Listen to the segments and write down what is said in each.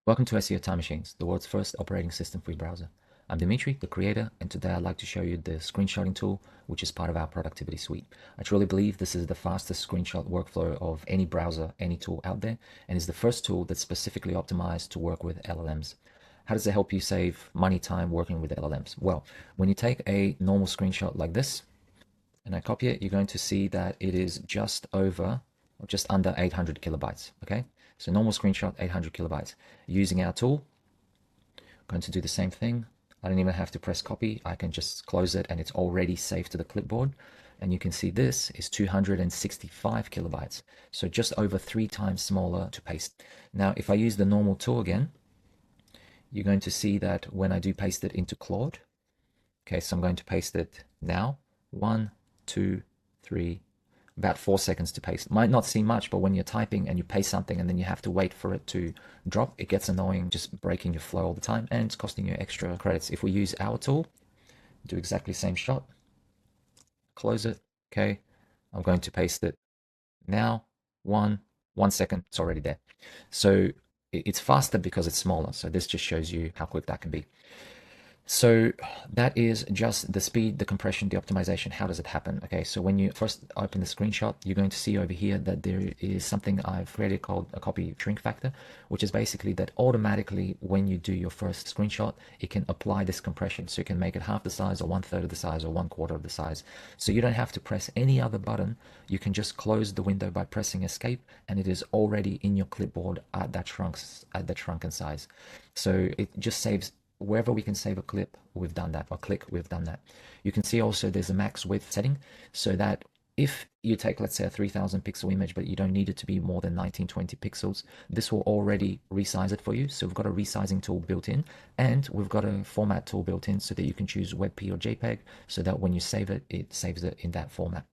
Welcome to SEO Time Machines, the world's first operating system for your browser. I'm Dimitri, the creator, and today I'd like to show you the screenshotting tool, which is part of our productivity suite. I truly believe this is the fastest screenshot workflow of any browser, any tool out there, and is the first tool that's specifically optimized to work with LLMs. How does it help you save money, time working with LLMs? Well, when you take a normal screenshot like this, and I copy it, you're going to see that it is just over, or just under 800 kilobytes, okay? So normal screenshot, 800 kilobytes. Using our tool, I'm going to do the same thing. I don't even have to press copy. I can just close it and it's already saved to the clipboard. And you can see this is 265 kilobytes. So just over 3 times smaller to paste. Now, if I use the normal tool again, you're going to see that when I do paste it into Claude, okay, so I'm going to paste it now. 1, 2, 3, about 4 seconds to paste. Might not seem much, but when you're typing and you paste something and then you have to wait for it to drop, it gets annoying, just breaking your flow all the time, and it's costing you extra credits. If we use our tool, do exactly the same shot, close it, okay, I'm going to paste it now. 1 second, it's already there. So it's faster because it's smaller. So this just shows you how quick that can be. So that is just the speed, the compression, the optimization. How does it happen? Okay, so when you first open the screenshot, you're going to see over here that there is something I've created called a copy shrink factor, which is basically that automatically when you do your first screenshot, it can apply this compression. So you can make it half the size or 1/3 of the size or 1/4 of the size. So you don't have to press any other button. You can just close the window by pressing escape and it is already in your clipboard at that shrunken size. So it just saves wherever we can save a clip, we've done that, or click, we've done that. You can see also there's a max width setting so that if you take, let's say, a 3000 pixel image, but you don't need it to be more than 1920 pixels, this will already resize it for you. So we've got a resizing tool built in, and we've got a format tool built in so that you can choose WebP or JPEG, so that when you save it, it saves it in that format.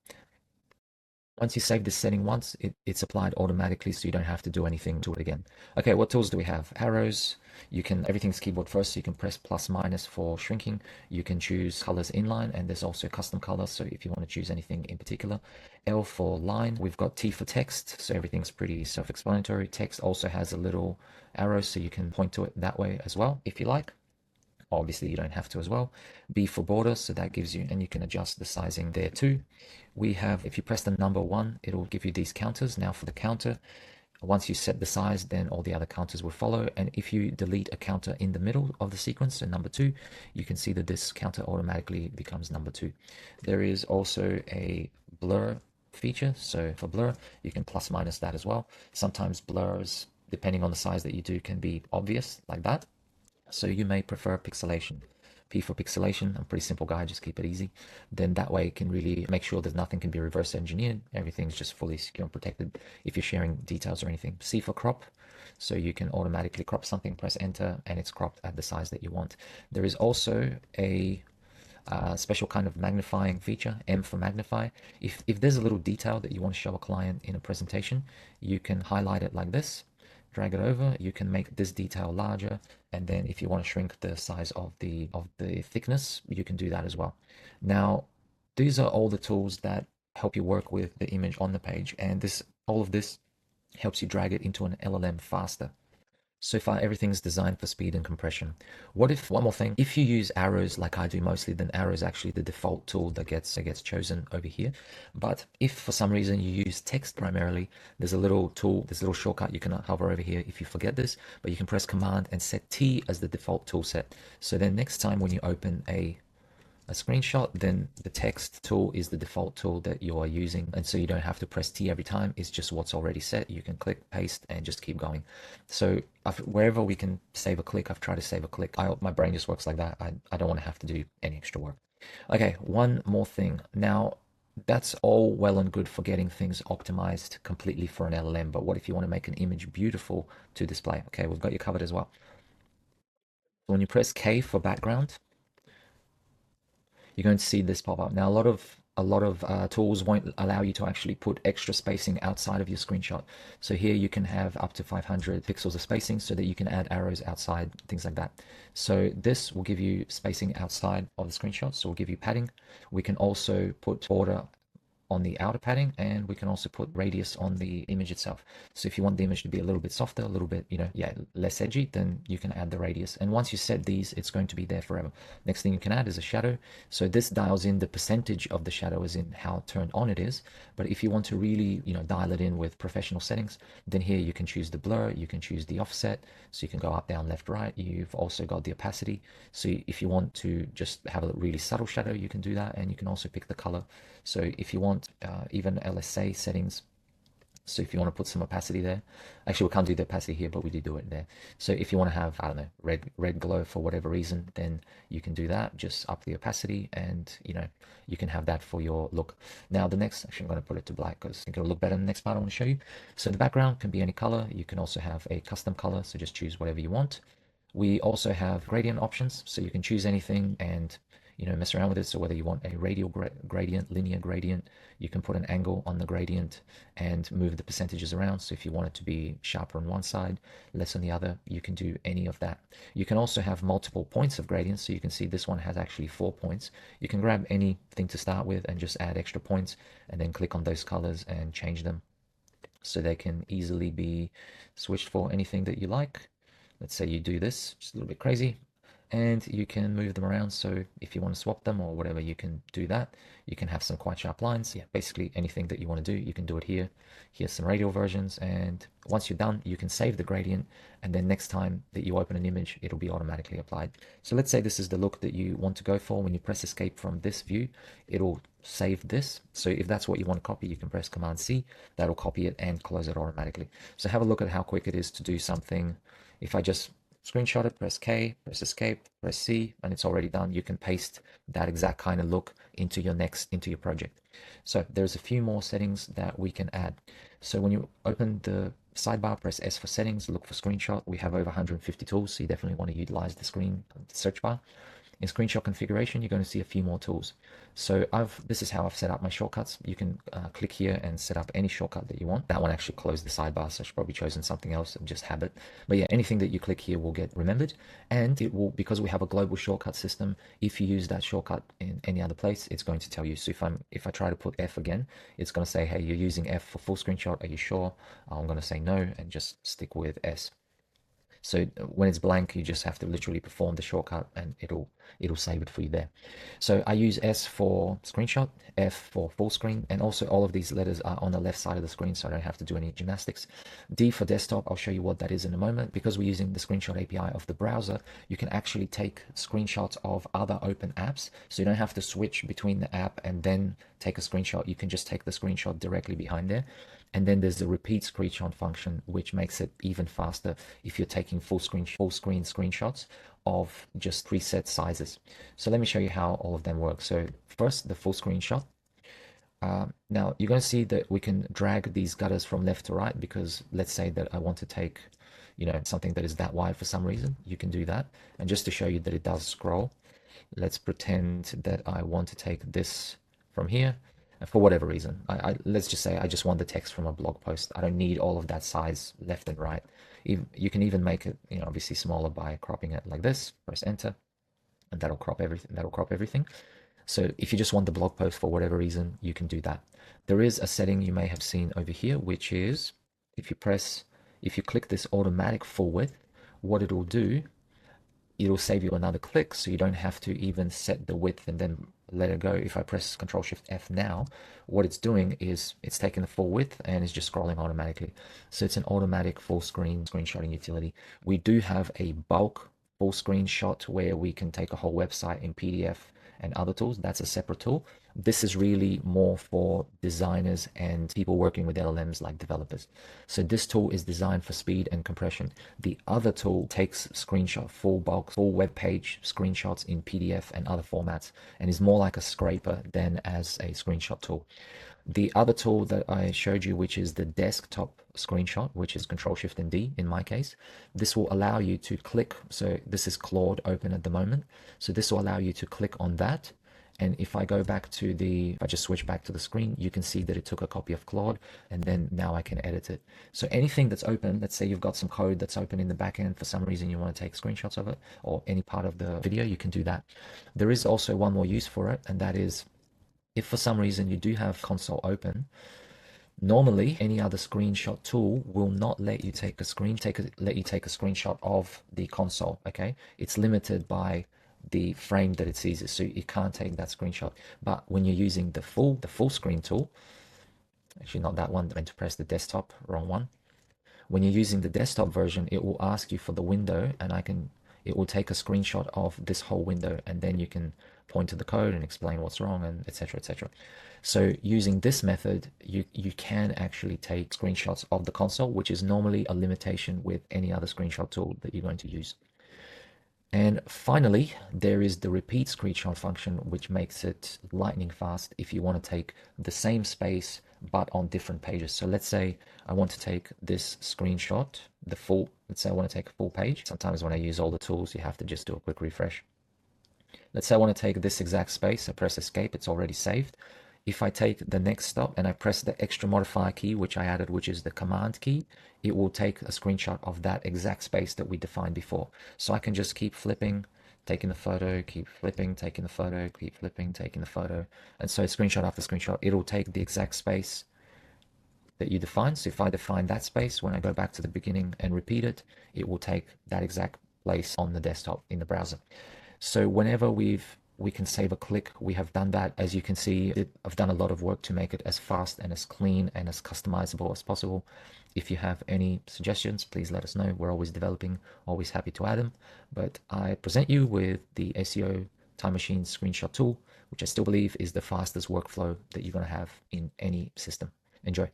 Once you save this setting once, it's applied automatically, so you don't have to do anything to it again. Okay, what tools do we have? Arrows. Everything's keyboard first, so you can press plus minus for shrinking. You can choose colors inline, and there's also custom colors, so if you want to choose anything in particular. L for line. We've got T for text, so everything's pretty self-explanatory. Text also has a little arrow, so you can point to it that way as well, if you like. Obviously you don't have to as well. B for border, so that gives you, and you can adjust the sizing there too. We have, if you press the number 1, it'll give you these counters. Now for the counter, once you set the size, then all the other counters will follow. And if you delete a counter in the middle of the sequence, so number 2, you can see that this counter automatically becomes number 2. There is also a blur feature. So for blur, you can plus minus that as well. Sometimes blurs, depending on the size that you do, can be obvious like that. So you may prefer pixelation. P for pixelation. I'm a pretty simple guy, just keep it easy. Then that way it can really make sure that nothing can be reverse engineered. Everything's just fully secure and protected if you're sharing details or anything. C for crop. So you can automatically crop something, press enter, and it's cropped at the size that you want. There is also a special kind of magnifying feature, M for magnify. If there's a little detail that you want to show a client in a presentation, you can highlight it like this, drag it over, you can make this detail larger, and then if you want to shrink the size of the thickness, you can do that as well. Now, these are all the tools that help you work with the image on the page, and all of this helps you drag it into an LLM faster. So far, everything's designed for speed and compression. One more thing, if you use arrows like I do mostly, then arrow is actually the default tool that gets chosen over here. But if for some reason you use text primarily, there's a little tool, there's a little shortcut you can hover over here if you forget this, but you can press Command and set T as the default tool set. So then next time when you open a screenshot, then the text tool is the default tool that you are using, and so you don't have to press T every time. It's just what's already set. You can click, paste, and just keep going. So wherever we can save a click, I've tried to save a click. My brain just works like that. I don't want to have to do any extra work. Okay, one more thing. Now, that's all well and good for getting things optimized completely for an LLM, but what if you want to make an image beautiful to display? Okay, we've got you covered as well. So when you press K for background, you're going to see this pop up. Now, a lot of tools won't allow you to actually put extra spacing outside of your screenshot. So here you can have up to 500 pixels of spacing so that you can add arrows outside, things like that. So this will give you spacing outside of the screenshot. So we'll give you padding. We can also put border on the outer padding, and we can also put radius on the image itself. So if you want the image to be a little bit softer, a little bit, yeah, less edgy, then you can add the radius. And once you set these, it's going to be there forever. Next thing you can add is a shadow. So this dials in the percentage of the shadow as in how turned on it is. But if you want to really, dial it in with professional settings, then here you can choose the blur, you can choose the offset. So you can go up, down, left, right. You've also got the opacity. So if you want to just have a really subtle shadow, you can do that. And you can also pick the color. So if you want even LSA settings, so if you want to put some opacity there, actually we can't do the opacity here, but we do it there. So if you want to have, I don't know, red glow for whatever reason, then you can do that, just up the opacity, and you can have that for your look. Now the next, actually I'm going to put it to black because I think it'll look better in the next part I want to show you. So the background can be any color. You can also have a custom color, so just choose whatever you want. We also have gradient options, so you can choose anything and mess around with it. So whether you want a radial gradient, linear gradient, you can put an angle on the gradient and move the percentages around. So if you want it to be sharper on one side, less on the other, you can do any of that. You can also have multiple points of gradients. So you can see this one has actually 4 points. You can grab anything to start with and just add extra points and then click on those colors and change them so they can easily be switched for anything that you like. Let's say you do this, just a little bit crazy, and you can move them around. So if you want to swap them or whatever, you can do that. You can have some quite sharp lines. Yeah, basically anything that you want to do, you can do it here. Here's some radial versions, and once you're done, you can save the gradient, and then next time that you open an image, it'll be automatically applied. So let's say this is the look that you want to go for. When you press escape from this view, it'll save this. So if that's what you want to copy, you can press Command C, that'll copy it and close it automatically. So have a look at how quick it is to do something. If I just screenshot it, press K, press escape, press C, and it's already done. You can paste that exact kind of look into your project. So there's a few more settings that we can add. So when you open the sidebar, press S for settings, look for screenshot. We have over 150 tools, so you definitely want to utilize the search bar. In screenshot configuration, you're going to see a few more tools. So this is how I've set up my shortcuts. You can click here and set up any shortcut that you want. That one actually closed the sidebar, so I've probably chosen something else and just habit. But yeah, anything that you click here will get remembered, and it will, because we have a global shortcut system, if you use that shortcut in any other place, it's going to tell you. So if I try to put F again, it's going to say, hey, you're using F for full screenshot. Are you sure? I'm going to say no and just stick with S. So when it's blank, you just have to literally perform the shortcut and it'll save it for you there. So I use S for screenshot, F for full screen, and also all of these letters are on the left side of the screen, so I don't have to do any gymnastics. D for desktop, I'll show you what that is in a moment. Because we're using the screenshot API of the browser, you can actually take screenshots of other open apps, so you don't have to switch between the app and then take a screenshot. You can just take the screenshot directly behind there. And then there's the repeat screenshot function, which makes it even faster if you're taking full screen screenshots of just preset sizes. So let me show you how all of them work. So first, the full screenshot. Now you're going to see that we can drag these gutters from left to right, because let's say that I want to take, something that is that wide for some reason. You can do that. And just to show you that it does scroll, let's pretend that I want to take this from here. For whatever reason, let's just say I just want the text from a blog post. I don't need all of that size left and right. You can even make it, obviously smaller by cropping it like this. Press enter, and that'll crop everything. So if you just want the blog post for whatever reason, you can do that. There is a setting you may have seen over here, which is if you click this automatic full width, what it'll do, it'll save you another click, so you don't have to even set the width and then let it go. If I press Control Shift F now, what it's doing is it's taking the full width and it's just scrolling automatically. So it's an automatic full screen screenshotting utility. We do have a bulk full screenshot where we can take a whole website in PDF and other tools. That's a separate tool. This is really more for designers and people working with LLMs like developers. So this tool is designed for speed and compression. The other tool takes full web page screenshots in PDF and other formats, and is more like a scraper than as a screenshot tool. The other tool that I showed you, which is the desktop screenshot, which is Control Shift and D in my case, this will allow you to click. So this is Claude open at the moment. So this will allow you to click on that. And if I just switch back to the screen, you can see that it took a copy of Claude, and then now I can edit it. So anything that's open, let's say you've got some code that's open in the backend, for some reason you want to take screenshots of it, or any part of the video, you can do that. There is also one more use for it, and that is If for some reason you do have console open, normally any other screenshot tool will not let you take a screenshot of the console. Okay, it's limited by the frame that it sees it, so you can't take that screenshot. But when you're using the full screen tool, actually not that one, I meant to press the desktop, wrong one. When you're using the desktop version, it will ask you for the window, and it will take a screenshot of this whole window, and then you can point to the code and explain what's wrong, and etc, etc. So using this method, you can actually take screenshots of the console, which is normally a limitation with any other screenshot tool that you're going to use. And finally, there is the repeat screenshot function, which makes it lightning fast if you want to take the same space but on different pages. So let's say I want to take this screenshot, let's say I want to take a full page. Sometimes when I use all the tools, you have to just do a quick refresh. Let's say I want to take this exact space. I press escape, it's already saved. If I take the next stop and I press the extra modifier key, which I added, which is the command key, it will take a screenshot of that exact space that we defined before. So I can just keep flipping, taking the photo, keep flipping, taking the photo, keep flipping, taking the photo. And so screenshot after screenshot, it'll take the exact space that you define. So if I define that space, when I go back to the beginning and repeat it, it will take that exact place on the desktop in the browser. So whenever we can save a click, we have done that. As you can see, I've done a lot of work to make it as fast and as clean and as customizable as possible. If you have any suggestions, please let us know. We're always developing, always happy to add them. But I present you with the SEO Time Machine screenshot tool, which I still believe is the fastest workflow that you're going to have in any system. Enjoy.